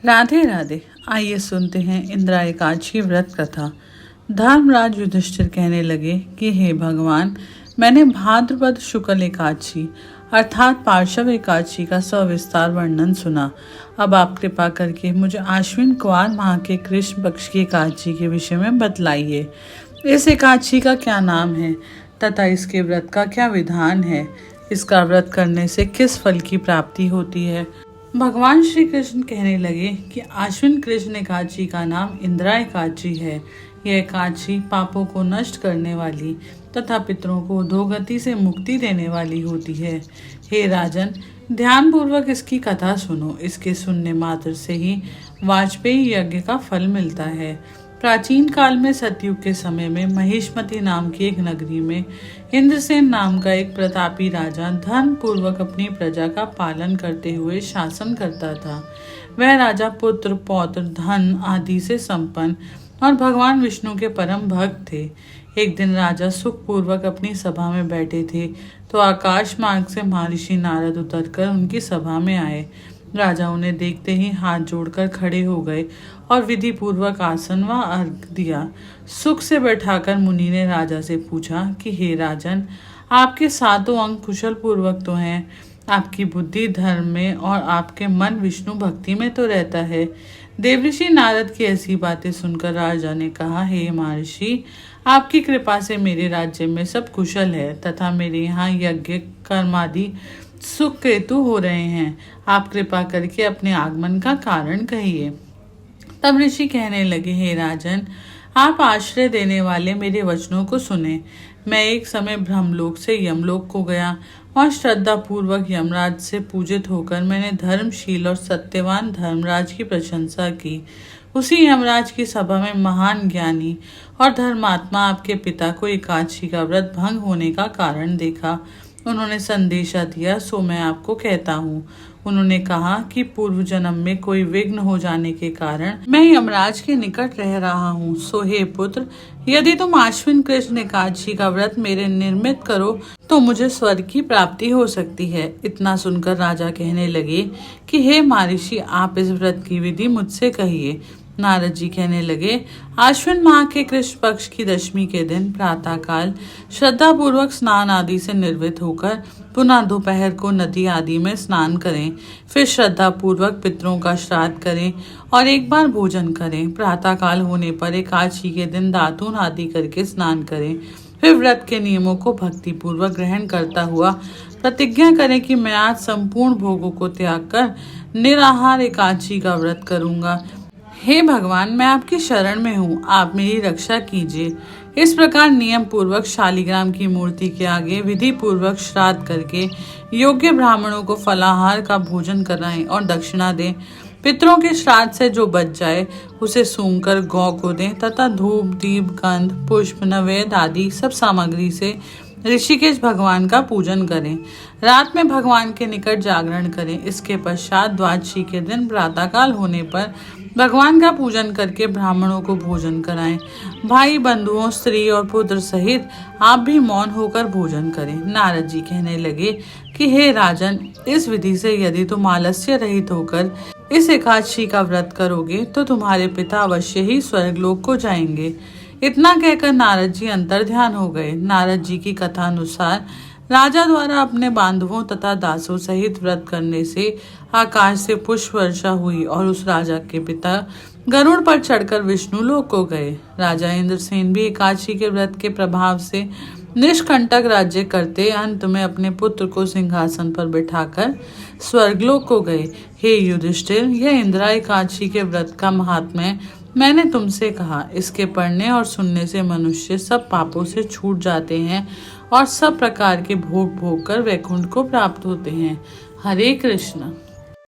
राधे राधे। आइए सुनते हैं इंदिरा एकादशी व्रत कथा। धर्मराज युधिष्ठिर कहने लगे कि हे भगवान, मैंने भाद्रपद शुक्ल एकादशी अर्थात पार्श्व एकादशी का सविस्तार वर्णन सुना। अब आप कृपा करके मुझे आश्विन कुमार माह के कृष्ण पक्ष की एकादशी के विषय में बतलाइए। इस एकादशी का क्या नाम है तथा इसके व्रत का क्या विधान है? इसका व्रत करने से किस फल की प्राप्ति होती है? भगवान श्री कृष्ण कहने लगे कि आश्विन कृष्ण एकादशी का नाम इंदिरा एकादशी है। यह एकादशी पापों को नष्ट करने वाली तथा पितरों को अधोगति से मुक्ति देने वाली होती है। हे राजन, ध्यान पूर्वक इसकी कथा सुनो। इसके सुनने मात्र से ही वाजपेयी यज्ञ का फल मिलता है। प्राचीन काल में सतयुग के समय में महिष्मति नाम की एक नगरी में इंद्रसेन नाम का एक प्रतापी राजा धर्म पूर्वक अपनी प्रजा का पालन करते हुए शासन करता था। वह राजा पुत्र पौत्र धन आदि से संपन्न और भगवान विष्णु के परम भक्त थे। एक दिन राजा सुख पूर्वक अपनी सभा में बैठे थे तो आकाश मार्ग से महर्षि नारद उतरकर उनकी सभा में आए। राजा उन्हें देखते ही हाथ जोड़कर खड़े हो गए और विधि पूर्वक आसन व अर्घ दिया। सुख से बैठाकर मुनि ने राजा से पूछा कि हे राजन, आपके सातों अंग कुशल पूर्वक तो हैं, आपकी बुद्धि धर्म में और आपके मन विष्णु भक्ति में तो रहता है। देवऋषि नारद की ऐसी बातें सुनकर राजा ने कहा, हे महर्षि, आपकी कृपा से मेरे राज्य में सब कुशल है तथा मेरे यहाँ यज्ञ कर्मादि सुख केतु हो रहे हैं। आप कृपा करके अपने आगमन का कारण कहिए। तब ऋषि कहने लगे, हे राजन, आप आश्रय देने वाले मेरे वचनों को सुने। मैं एक समय ब्रह्मलोक से यमलोक को गया और श्रद्धा पूर्वक यमराज से पूजित होकर मैंने धर्मशील और सत्यवान धर्मराज की प्रशंसा की। उसी यमराज की सभा में महान ज्ञानी और धर्मात्मा आपके पिता को एकादशी का व्रत भंग होने का कारण देखा। उन्होंने संदेशा दिया, सो मैं आपको कहता हूँ। उन्होंने कहा कि पूर्व जन्म में कोई विघ्न हो जाने के कारण मैं यमराज के निकट रह रहा हूँ। सो हे पुत्र, यदि तुम आश्विन कृष्ण एकादशी का व्रत मेरे निर्मित करो तो मुझे स्वर्ग की प्राप्ति हो सकती है। इतना सुनकर राजा कहने लगे कि हे महर्षि, आप इस व्रत की विधि मुझसे कहिए। नारद जी कहने लगे, आश्विन माह के कृष्ण पक्ष की दशमी के दिन प्रातः काल श्रद्धा पूर्वक स्नान आदि से निर्वृत्त होकर पुनः दोपहर को नदी आदि में स्नान करें। फिर श्रद्धा पूर्वक पितरों का श्राद्ध करें और एक बार भोजन करें। प्रातः काल होने पर एकादशी के दिन दातून आदि करके स्नान करें। फिर व्रत के नियमों को भक्ति पूर्वक ग्रहण करता हुआ प्रतिज्ञा करें कि मैं आज संपूर्ण भोगों को त्याग कर निराहार एकादशी का व्रत करूंगा। हे भगवान, मैं आपकी शरण में हूँ, आप मेरी रक्षा कीजिए। इस प्रकार नियम पूर्वक शालिग्राम की मूर्ति के आगे विधि पूर्वक श्राद्ध करके योग्य ब्राह्मणों को फलाहार का भोजन कराएं और दक्षिणा दें। पितरों के श्राद्ध से जो बच जाए उसे सूंघकर गौ को दें तथा धूप दीप गंध पुष्प नैवेद्य आदि सब सामग्री से ऋषिकेश भगवान का पूजन करें। रात में भगवान के निकट जागरण करें। इसके पश्चात द्वादशी के दिन प्रातःकाल होने पर भगवान का पूजन करके ब्राह्मणों को भोजन कराएं। भाई बंधुओं स्त्री और पुत्र सहित आप भी मौन होकर भोजन करें। नारद जी कहने लगे कि हे राजन, इस विधि से यदि तुम आलस्य रहित होकर इस एकादशी का व्रत करोगे तो तुम्हारे पिता अवश्य ही स्वर्गलोक को जाएंगे। इतना कहकर नारद जी अंतर ध्यान हो गए। नारद जी की कथा अनुसार राजा द्वारा अपने बांधवों तथा दासों सहित व्रत करने से आकाश से पुष्प वर्षा हुई और उस राजा के पिता गरुड़ पर चढ़कर विष्णु लोक को गए। राजा इंद्रसेन भी एकादशी के व्रत के प्रभाव से निष्कंटक राज्य करते अंत में अपने पुत्र को सिंहासन पर बिठाकर स्वर्गलोक को गए। हे युधिष्ठिर, यह इंदिरा एकादशी के व्रत का महात्म्य मैंने तुमसे कहा। इसके पढ़ने और सुनने से मनुष्य सब पापों से छूट जाते हैं और सब प्रकार के भोग भोग कर वैकुंठ को प्राप्त होते हैं। हरे कृष्ण।